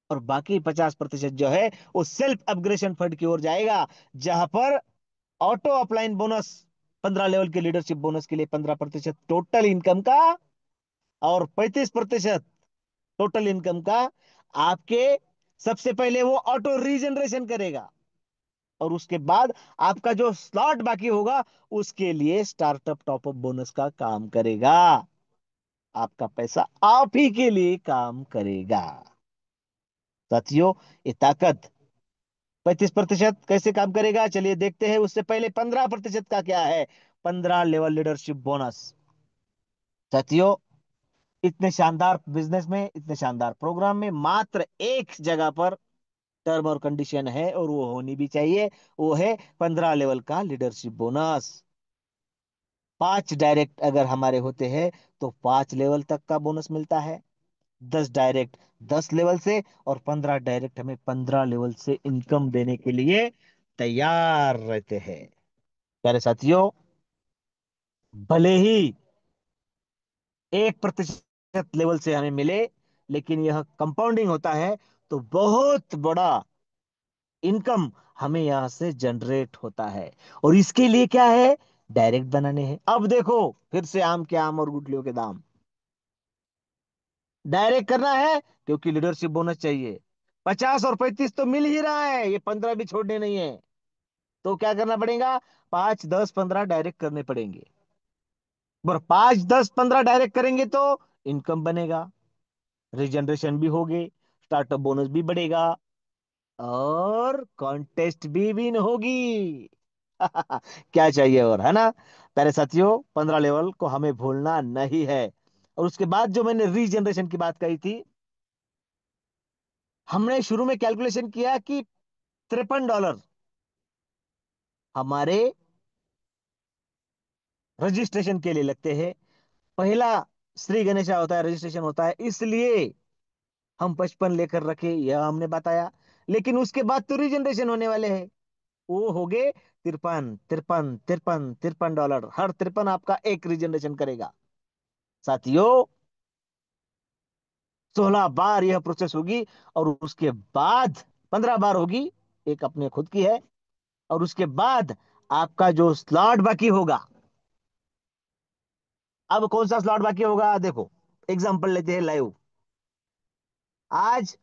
और बाकी 50% जो है वो सेल्फ अपग्रेशन फंड की ओर जाएगा, जहां पर ऑटो अपलाइन बोनस, 15 लेवल के लीडरशिप बोनस के लिए 15% टोटल इनकम का, और 35% टोटल इनकम का आपके, सबसे पहले वो ऑटो रीजनरेशन करेगा। और उसके बाद आपका जो स्लॉट बाकी होगा, उसके लिए स्टार्टअप टॉपअप बोनस का काम करेगा। आपका पैसा आप ही के लिए काम करेगा। साथियों, ये ताकत 35% कैसे काम करेगा, चलिए देखते हैं। उससे पहले 15% का क्या है? 15 लेवल लीडरशिप बोनस। साथियों, इतने शानदार बिजनेस में, इतने शानदार प्रोग्राम में, मात्र एक जगह पर टर्म और कंडीशन है, और वो होनी भी चाहिए। वो है 15 लेवल का लीडरशिप बोनस। 5 डायरेक्ट अगर हमारे होते हैं, तो 5 लेवल तक का बोनस मिलता है। 10 डायरेक्ट 10 लेवल से, और 15 डायरेक्ट हमें 15 लेवल से इनकम देने के लिए तैयार रहते हैं। प्यारे साथियों, भले ही 1% लेवल से हमें मिले, लेकिन यह कंपाउंडिंग होता है, तो बहुत बड़ा इनकम हमें यहां से जनरेट होता है। और इसके लिए क्या है? डायरेक्ट बनाने हैं। अब देखो, फिर से आम के आम और गुठलियों के दाम। डायरेक्ट करना है, क्योंकि लीडरशिप बोनस चाहिए। 50 और 35 तो मिल ही रहा है, ये 15 भी छोड़ने नहीं है। तो क्या करना पड़ेगा? 5, 10, 15 डायरेक्ट करने पड़ेंगे। और 5, 10, 15 डायरेक्ट करेंगे तो इनकम बनेगा, रीजनरेशन भी होगी, स्टार्टअप बोनस भी बढ़ेगा, और कॉन्टेस्ट भी विन होगी। क्या चाहिए और, है ना? प्यारे साथियों, 15 लेवल को हमें भूलना नहीं है। और उसके बाद जो मैंने रीजनरेशन की बात कही थी, हमने शुरू में कैलकुलेशन किया कि $53 हमारे रजिस्ट्रेशन के लिए लगते हैं। पहला श्री गणेशा होता है, रजिस्ट्रेशन होता है, इसलिए हम 55 लेकर रखे, यह हमने बताया। लेकिन उसके बाद तो रीजनरेशन होने वाले हैं, वो हो गए 53, 53, 53, $53। हर 53 आपका एक रीजनरेशन करेगा। साथियों, 16 बार यह प्रोसेस होगी, और उसके बाद 15 बार होगी, एक अपने खुद की है। और उसके बाद आपका जो स्लॉट बाकी होगा, अब कौन सा स्लॉट बाकी होगा, देखो। एग्जांपल लेते हैं लाइव। आज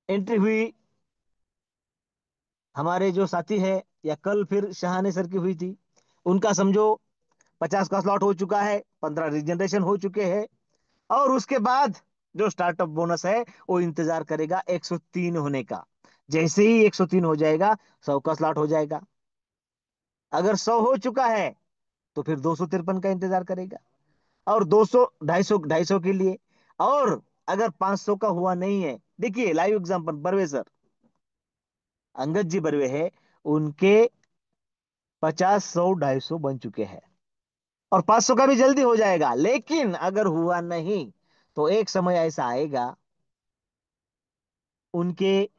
एंट्री हुई हमारे जो साथी है, या कल फिर शहाने सर की हुई थी, उनका समझो 50 का स्लॉट हो चुका है, 15 रिजनरेशन हो चुके हैं। और उसके बाद जो स्टार्टअप बोनस है वो इंतजार करेगा 103 होने का। जैसे ही 103 हो जाएगा, 100 का स्लॉट हो जाएगा। अगर 100 हो चुका है तो फिर 253 का इंतजार करेगा, और 200, 250, 250 के लिए। और अगर 500 का हुआ नहीं है, देखिए live example, Barve sir, Angad ji Barve है, उनके 50, 100, 250 बन चुके हैं। और 500 का भी जल्दी हो जाएगा। लेकिन अगर हुआ नहीं, तो एक समय ऐसा आएगा, उनके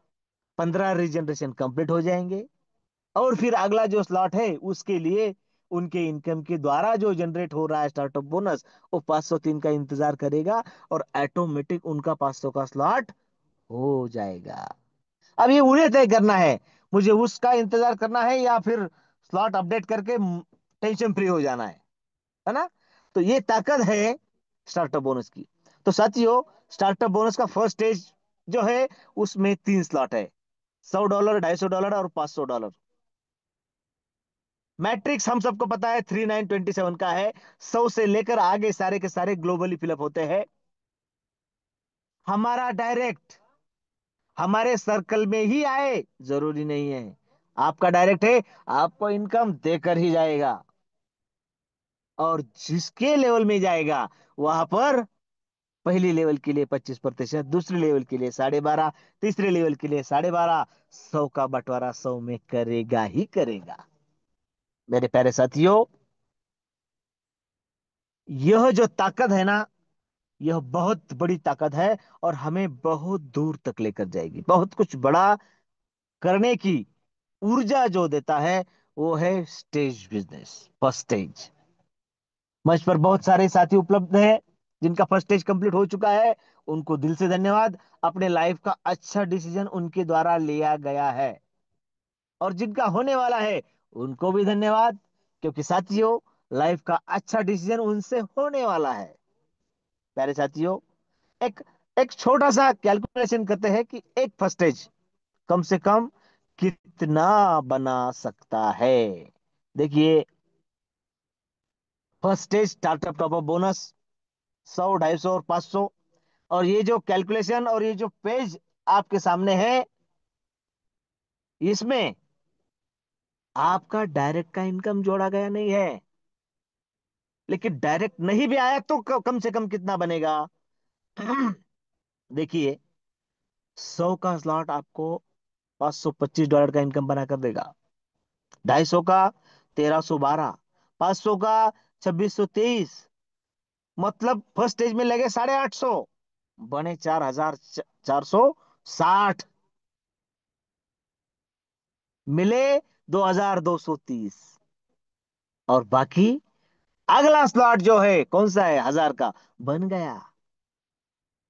15 रिजनरेशन कंप्लीट हो जाएंगे, और फिर अगला जो स्लॉट है उसके लिए उनके इनकम के द्वारा जो जनरेट हो रहा है स्टार्टअप बोनस, वो 503 का इंतजार करेगा, और ऑटोमेटिक उनका 500 का स्लॉट हो जाएगा। अब ये उन्हें तय करना है, मुझे उसका इंतजार करना है या फिर स्लॉट अपडेट करके टेंशन फ्री हो जाना है ना? तो ये ताकत है स्टार्टअप बोनस की। तो साथियों, स्टार्टअप बोनस का फर्स्ट स्टेज जो है, उसमें 3 स्लॉट है, $100, $250 और $500। मैट्रिक्स हम सबको पता है 3927 का है। 100 से लेकर आगे सारे के सारे ग्लोबली फिलअप होते हैं। हमारा डायरेक्ट हमारे सर्कल में ही आए जरूरी नहीं है। आपका डायरेक्ट है, आपको इनकम देकर ही जाएगा। और जिसके लेवल में जाएगा, वहां पर पहली लेवल के लिए 25%, दूसरे लेवल के लिए 12.5%, तीसरे लेवल के लिए 12.5%, 100 का बंटवारा 100 में करेगा ही करेगा। मेरे प्यारे साथियों, यह जो ताकत है ना, यह बहुत बड़ी ताकत है, और हमें बहुत दूर तक लेकर जाएगी, बहुत कुछ बड़ा करने की ऊर्जा जो देता है, वो है स्टेज बिजनेस, फर्स्ट स्टेज। मंच पर बहुत सारे साथी उपलब्ध हैं जिनका फर्स्ट स्टेज कंप्लीट हो चुका है। उनको दिल से धन्यवाद। अपने लाइफ का अच्छा डिसीजन उनके द्वारा लिया गया है। और जिनका होने वाला है, उनको भी धन्यवाद, क्योंकि साथियों, लाइफ का अच्छा डिसीजन उनसे होने वाला है। प्यारे साथियों, एक एक छोटा सा कैलकुलेशन करते हैं कि एक फर्स्ट स्टेज कम से कम कितना बना सकता है। देखिए, first stage startup top up bonus 100, 250 और 500। और ये जो कैलकुलेशन और ये जो पेज आपके सामने है, इसमें आपका डायरेक्ट का इनकम जोड़ा गया नहीं है। लेकिन डायरेक्ट नहीं भी आया तो कम से कम कितना बनेगा? देखिए, 100 का स्लॉट आपको $525 का इनकम बना कर देगा। 250 का 1312, 500 का 2623, मतलब फर्स्ट स्टेज में लगे 850, बने 4460, मिले 2230। और बाकी अगला स्लॉट जो है कौन सा है, 1000 का, बन गया।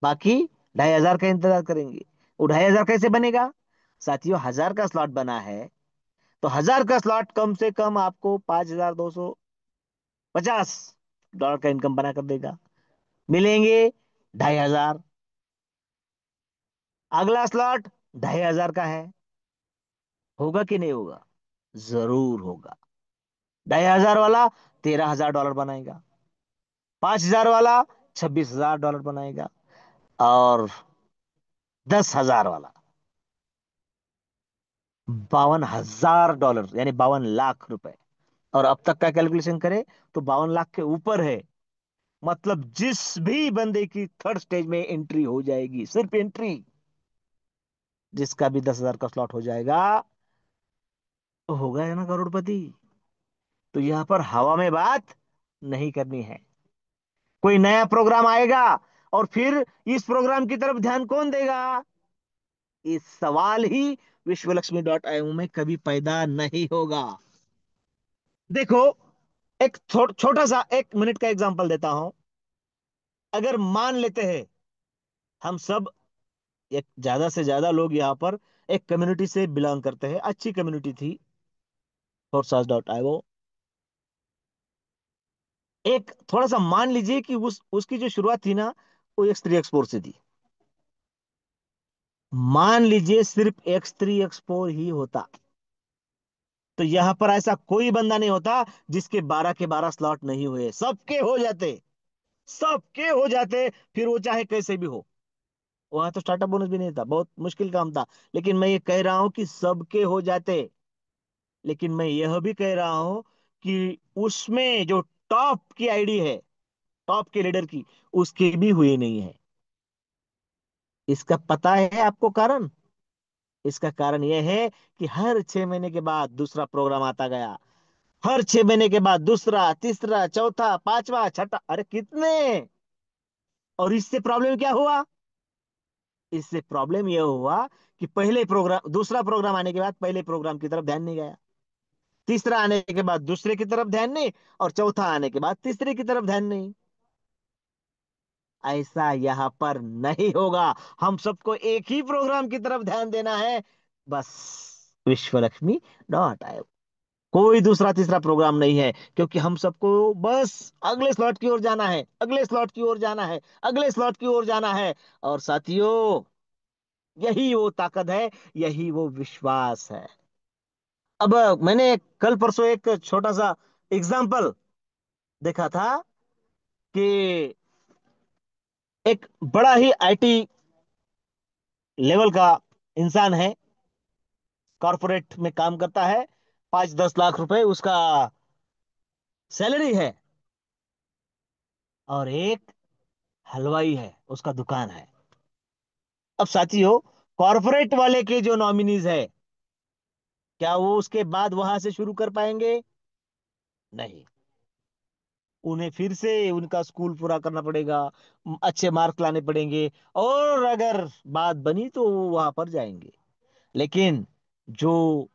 बाकी 2500 का इंतजार करेंगे। वो 2500 कैसे बनेगा? साथियों, 1000 का स्लॉट बना है, तो 1000 का स्लॉट कम से कम आपको $5250 का इनकम बना कर देगा। मिलेंगे 2500। अगला स्लॉट 2500 का है, होगा कि नहीं होगा? जरूर होगा। 2500 वाला $13,000 बनाएगा, 5000 वाला $26,000 बनाएगा, और 10,000 वाला $52,000, यानी 52 लाख रुपए। और अब तक का कैलकुलेशन करें तो 52 लाख के ऊपर है। मतलब जिस भी बंदे की थर्ड स्टेज में एंट्री हो जाएगी, सिर्फ एंट्री, जिसका भी 10,000 का स्लॉट हो जाएगा, तो हो गया ना करोड़पति। तो यहां पर हवा में बात नहीं करनी है। कोई नया प्रोग्राम आएगा, और फिर इस प्रोग्राम की तरफ ध्यान कौन देगा? इस सवाल ही विश्वलक्ष्मी में कभी पैदा नहीं होगा। देखो, एक छोटा सा 1 मिनट का एग्जांपल देता हूं। अगर मान लेते हैं हम सब, एक ज्यादा से ज्यादा लोग यहाँ पर एक कम्युनिटी से बिलोंग करते हैं, अच्छी कम्युनिटी थी, forces.io। एक थोड़ा सा मान लीजिए कि उसकी जो शुरुआत थी ना, वो X3 एक्सपोर से थी। मान लीजिए सिर्फ X3 एक्सपोर ही होता, तो यहाँ पर ऐसा कोई बंदा नहीं होता जिसके 12 के 12 स्लॉट नहीं हुए, सबके हो जाते, सबके हो जाते, फिर वो चाहे कैसे भी हो। वहां तो स्टार्टअप बोनस भी नहीं था, बहुत मुश्किल काम था, लेकिन मैं ये कह रहा हूं कि सबके हो जाते। लेकिन मैं यह भी कह रहा हूं कि उसमें जो टॉप की आईडी है, टॉप के लीडर की, उसके भी हुए नहीं है। इसका पता है आपको कारण? इसका कारण यह है कि हर 6 महीने के बाद दूसरा प्रोग्राम आता गया, हर 6 महीने के बाद दूसरा, तीसरा, चौथा, पांचवा, छठा, अरे कितने। और इससे प्रॉब्लम क्या हुआ? इससे प्रॉब्लम यह हुआ कि पहले प्रोग्राम, दूसरा प्रोग्राम आने के बाद पहले प्रोग्राम की तरफ ध्यान नहीं गया, तीसरा आने के बाद दूसरे की तरफ ध्यान नहीं, और चौथा आने के बाद तीसरे की तरफ ध्यान नहीं। ऐसा यहां पर नहीं होगा। हम सबको एक ही प्रोग्राम की तरफ ध्यान देना है, बस। विश्व लक्ष्मी डॉट आए, कोई दूसरा तीसरा प्रोग्राम नहीं है, क्योंकि हम सबको बस अगले स्लॉट की ओर जाना है, अगले स्लॉट की ओर जाना है, अगले स्लॉट की ओर जाना है। और साथियों, यही वो ताकत है, यही वो विश्वास है। अब मैंने कल परसों एक छोटा सा एग्जाम्पल देखा था कि एक बड़ा ही आईटी लेवल का इंसान है, कॉरपोरेट में काम करता है, 5-10 लाख रुपए उसका सैलरी है, और एक हलवाई है, उसका दुकान है। अब साथियों, कॉरपोरेट वाले के जो नॉमिनीज है, क्या वो उसके बाद वहां से शुरू कर पाएंगे? नहीं, उन्हें फिर से उनका स्कूल पूरा करना पड़ेगा, अच्छे मार्क लाने पड़ेंगे, और अगर बात बनी तो वो वहां पर जाएंगे। लेकिन जो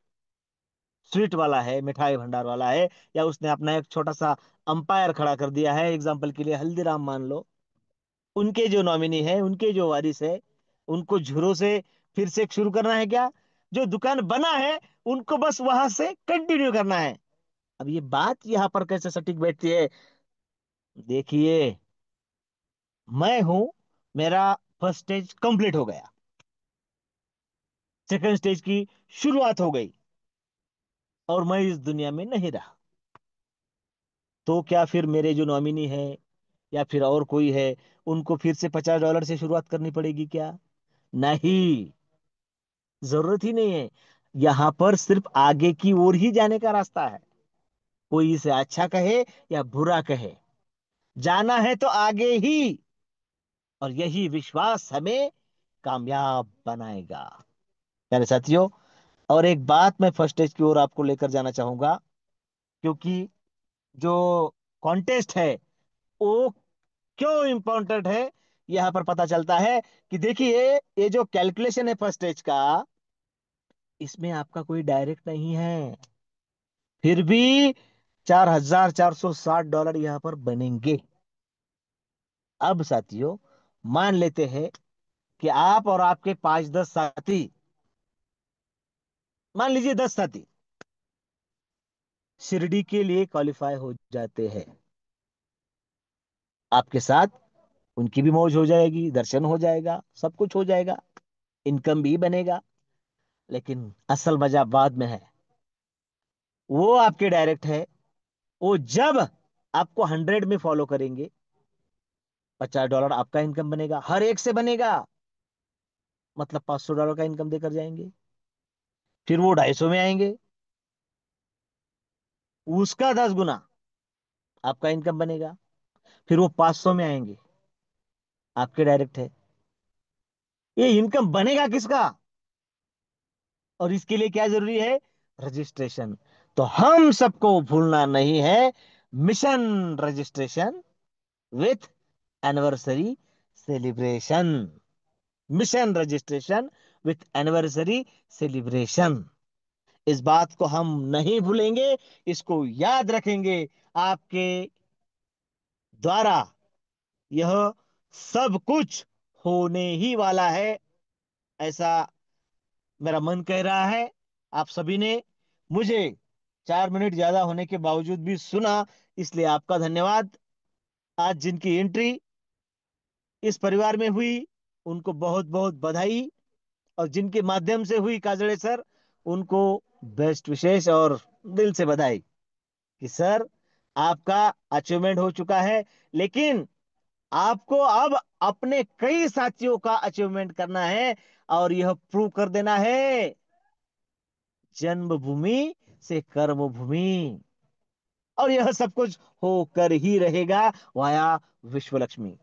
स्वीट वाला है, मिठाई भंडार वाला है, या उसने अपना एक छोटा सा अंपायर खड़ा कर दिया है, एग्जाम्पल के लिए हल्दीराम मान लो, उनके जो नॉमिनी है, उनके जो वारिस है, उनको झुरो से फिर से शुरू करना है क्या? जो दुकान बना है, उनको बस वहां से कंटिन्यू करना है। अब ये बात यहां पर कैसे सटीक बैठती है? देखिए, मैं हूं, मेरा फर्स्ट स्टेज कंप्लीट हो गया, सेकंड स्टेज की शुरुआत हो गई, और मैं इस दुनिया में नहीं रहा। तो क्या फिर मेरे जो नॉमिनी है, या फिर और कोई है, उनको फिर से $50 से शुरुआत करनी पड़ेगी क्या? नहीं, जरूरत ही नहीं है। यहां पर सिर्फ आगे की ओर ही जाने का रास्ता है। कोई इसे अच्छा कहे या बुरा कहे, जाना है तो आगे ही, और यही विश्वास हमें कामयाब बनाएगा। प्यारे साथियों, और एक बात मैं फर्स्ट स्टेज की ओर आपको लेकर जाना चाहूंगा, क्योंकि जो कॉन्टेस्ट है वो क्यों इंपॉर्टेंट है, यहां पर पता चलता है कि देखिए, ये जो कैलकुलेशन है फर्स्ट स्टेज का, इसमें आपका कोई डायरेक्ट नहीं है, फिर भी $4,460 यहां पर बनेंगे। अब साथियों, मान लेते हैं कि आप और आपके 5-10 साथी, मान लीजिए 10 साथी शिरडी के लिए क्वालिफाई हो जाते हैं। आपके साथ उनकी भी मौज हो जाएगी, दर्शन हो जाएगा, सब कुछ हो जाएगा, इनकम भी बनेगा। लेकिन असल मजा बाद में है। वो आपके डायरेक्ट है, वो जब आपको 100 में फॉलो करेंगे, $50 आपका इनकम बनेगा, हर एक से बनेगा, मतलब $500 का इनकम देकर जाएंगे। फिर वो 250 में आएंगे, उसका 10 गुना आपका इनकम बनेगा। फिर वो 500 में आएंगे, आपके डायरेक्ट है। ये इनकम बनेगा किसका? और इसके लिए क्या जरूरी है? रजिस्ट्रेशन। तो हम सबको भूलना नहीं है, mission registration with anniversary celebration. Mission registration with anniversary celebration, इस बात को हम नहीं भूलेंगे, इसको याद रखेंगे। आपके द्वारा यह सब कुछ होने ही वाला है, ऐसा मेरा मन कह रहा है। आप सभी ने मुझे 4 मिनट ज्यादा होने के बावजूद भी सुना, इसलिए आपका धन्यवाद। आज जिनकी एंट्री इस परिवार में हुई, उनको बहुत बहुत बधाई, और जिनके माध्यम से हुई काजड़े सर, उनको बेस्ट विशेष और दिल से बधाई कि सर आपका अचीवमेंट हो चुका है, लेकिन आपको अब अपने कई साथियों का अचीवमेंट करना है और यह प्रूव कर देना है, जन्मभूमि से कर्मभूमि। और यह सब कुछ होकर ही रहेगा वाया विश्व लक्ष्मी।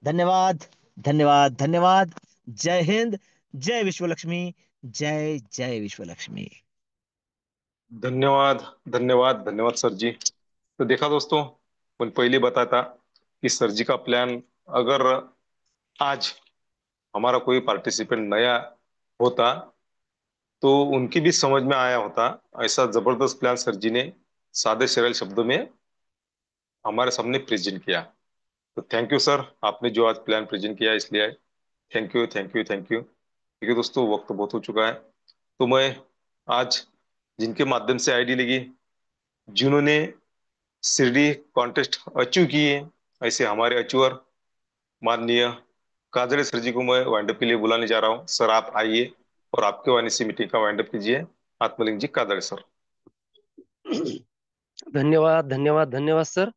धन्यवाद, धन्यवाद, धन्यवाद। जय हिंद, जय विश्व लक्ष्मी, जय जय विश्व लक्ष्मी। धन्यवाद, धन्यवाद, धन्यवाद सर जी। तो देखा दोस्तों, मैं पहले बताया था कि सर जी का प्लान, अगर आज हमारा कोई पार्टिसिपेंट नया होता तो उनकी भी समझ में आया होता। ऐसा जबरदस्त प्लान सर जी ने सादे सरल शब्दों में हमारे सामने प्रेजेंट किया। तो थैंक यू सर, आपने जो आज प्लान प्रेजेंट किया इसलिए thank you, thank you, thank you. ठीक है दोस्तों, वक्त तो बहुत हो चुका है। तो मैं आज जिनके माध्यम से आईडी लगी, जिन्होंने शिरडी कॉन्टेस्ट अचीव किए, ऐसे हमारे अचीवर माननीय काजड़े सर जी को मैं वाइंड अप के लिए बुलाने जा रहा हूँ। सर आप आइए और आपके वाणी से मीटिंग का वाइंड अप कीजिए। आत्मलिंग जी, काजड़े सर। धन्यवाद, धन्यवाद, धन्यवाद सर।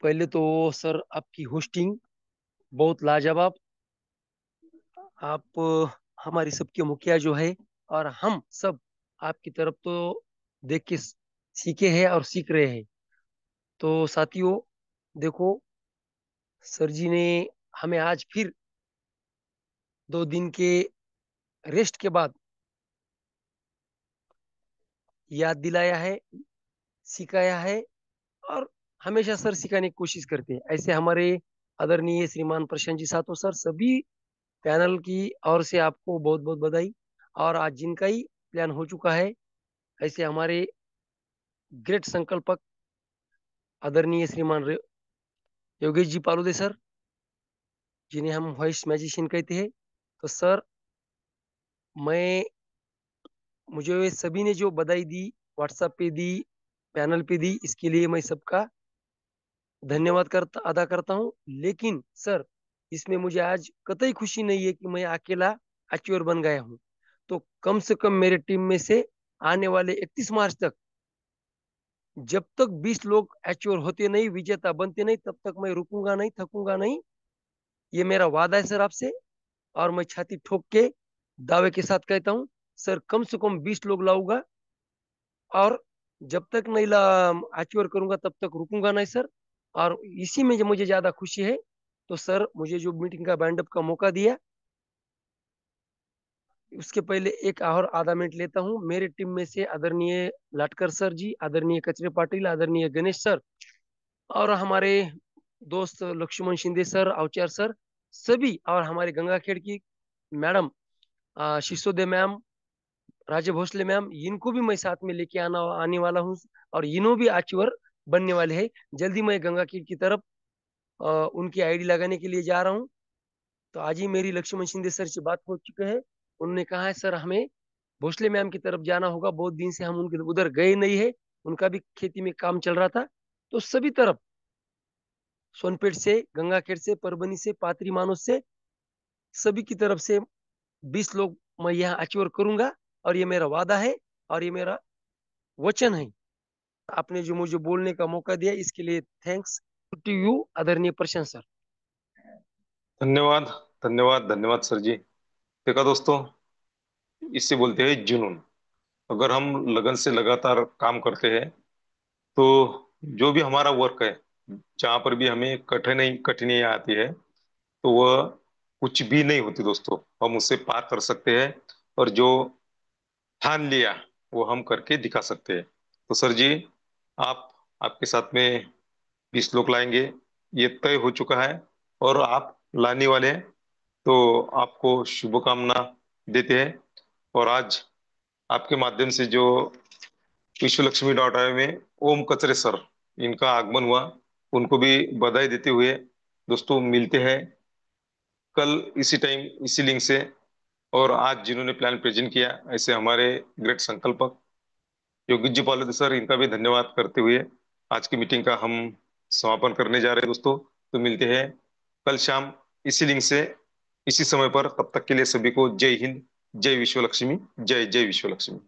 पहले तो सर आपकी होस्टिंग बहुत लाजवाब। आप हमारी सबके मुखिया जो है, और हम सब आपकी तरफ तो देख के सीखे हैं और सीख रहे हैं। तो साथियों देखो, सर जी ने हमें आज फिर 2 दिन के रेस्ट के बाद याद दिलाया है, सिखाया है। और हमेशा सर सिखाने की कोशिश करते हैं। ऐसे हमारे आदरणीय श्रीमान प्रशांत जी सातो सर, सभी पैनल की ओर से आपको बहुत बहुत बधाई। और आज जिनका ही प्लान हो चुका है, ऐसे हमारे ग्रेट संकल्पक आदरणीय श्रीमान योगेश जी पालुदे सर, जिन्हें हम वॉइस मैजिशियन कहते हैं। तो सर, मैं मुझे सभी ने जो बधाई दी, व्हाट्सएप पे दी, पैनल पे दी, इसके लिए मैं सबका धन्यवाद अदा करता हूँ। लेकिन सर, इसमें मुझे आज कतई खुशी नहीं है कि मैं अकेला अचीवर बन गया हूँ। तो कम से कम मेरे टीम में से आने वाले 31 मार्च तक, जब तक 20 लोग अचीवर होते नहीं, विजेता बनते नहीं, तब तक मैं रुकूंगा नहीं, थकूंगा नहीं। ये मेरा वादा है सर आपसे। और मैं छाती ठोक के दावे के साथ कहता हूँ सर, कम से कम 20 लोग लाऊंगा। और जब तक नहीं ला अचीवर करूंगा तब तक रुकूंगा नहीं सर। और इसी में जो मुझे ज्यादा खुशी है। तो सर, मुझे जो मीटिंग का बैंड अप का मौका दिया, उसके पहले एक और आधा मिनट लेता हूँ। मेरे टीम में से आदरणीय लाटकर सर जी, आदरणीय कचरे पाटिल, आदरणीय गणेश सर, और हमारे दोस्त लक्ष्मण शिंदे सर, अवचार सर, सभी, और हमारे गंगाखेड़ की madam Shishode ma'am, Raje Bhosale ma'am, इनको भी मैं साथ में लेके आने वाला हूँ। और इन्हों भी अचीवर बनने वाले हैं। जल्दी मैं गंगाखेड़ की तरफ उनकी आईडी लगाने के लिए जा रहा हूँ। तो आज ही मेरी लक्ष्मण शिंदे सर से बात हो चुके हैं। उन्होंने कहा है सर, हमें भोसले मैम की तरफ जाना होगा, बहुत दिन से हम उनके उधर गए नहीं है। उनका भी खेती में काम चल रहा था। तो सभी तरफ, सोनपेट से, गंगाखेड़ से, परभनी से, पात्री मानस से, सभी की तरफ से 20 लोग मैं यहाँ अचीवर करूंगा। और ये मेरा वादा है और ये मेरा वचन है। आपने जो मुझे बोलने का मौका दिया, इसके लिए थैंक्स टू यू आदरणीय प्रशांत सर। धन्यवाद, धन्यवाद, धन्यवाद सर जी। देखा दोस्तों, इससे बोलते हैं जुनून। अगर हम लगन से लगातार काम करते हैं तो जो भी हमारा वर्क है, जहाँ पर भी हमें कठिनाइयाँ आती है, तो वह कुछ भी नहीं होती दोस्तों, हम उससे पार कर सकते हैं। और जो ठान लिया वो हम करके दिखा सकते हैं। तो सर जी, आप आपके साथ में 20 लोग लाएंगे, ये तय हो चुका है और आप लाने वाले हैं। तो आपको शुभकामना देते हैं। और आज आपके माध्यम से जो विश्व लक्ष्मी डॉट आई में ओम कचरे सर, इनका आगमन हुआ, उनको भी बधाई देते हुए दोस्तों मिलते हैं कल इसी टाइम इसी लिंक से। और आज जिन्होंने प्लान प्रेजेंट किया, ऐसे हमारे ग्रेट संकल्पक योगी जी पालद सर, इनका भी धन्यवाद करते हुए आज की मीटिंग का हम समापन करने जा रहे हैं दोस्तों। तो मिलते हैं कल शाम इसी लिंक से, इसी समय पर। तब तक के लिए सभी को जय हिंद, जय विश्व लक्ष्मी, जय जय विश्व लक्ष्मी।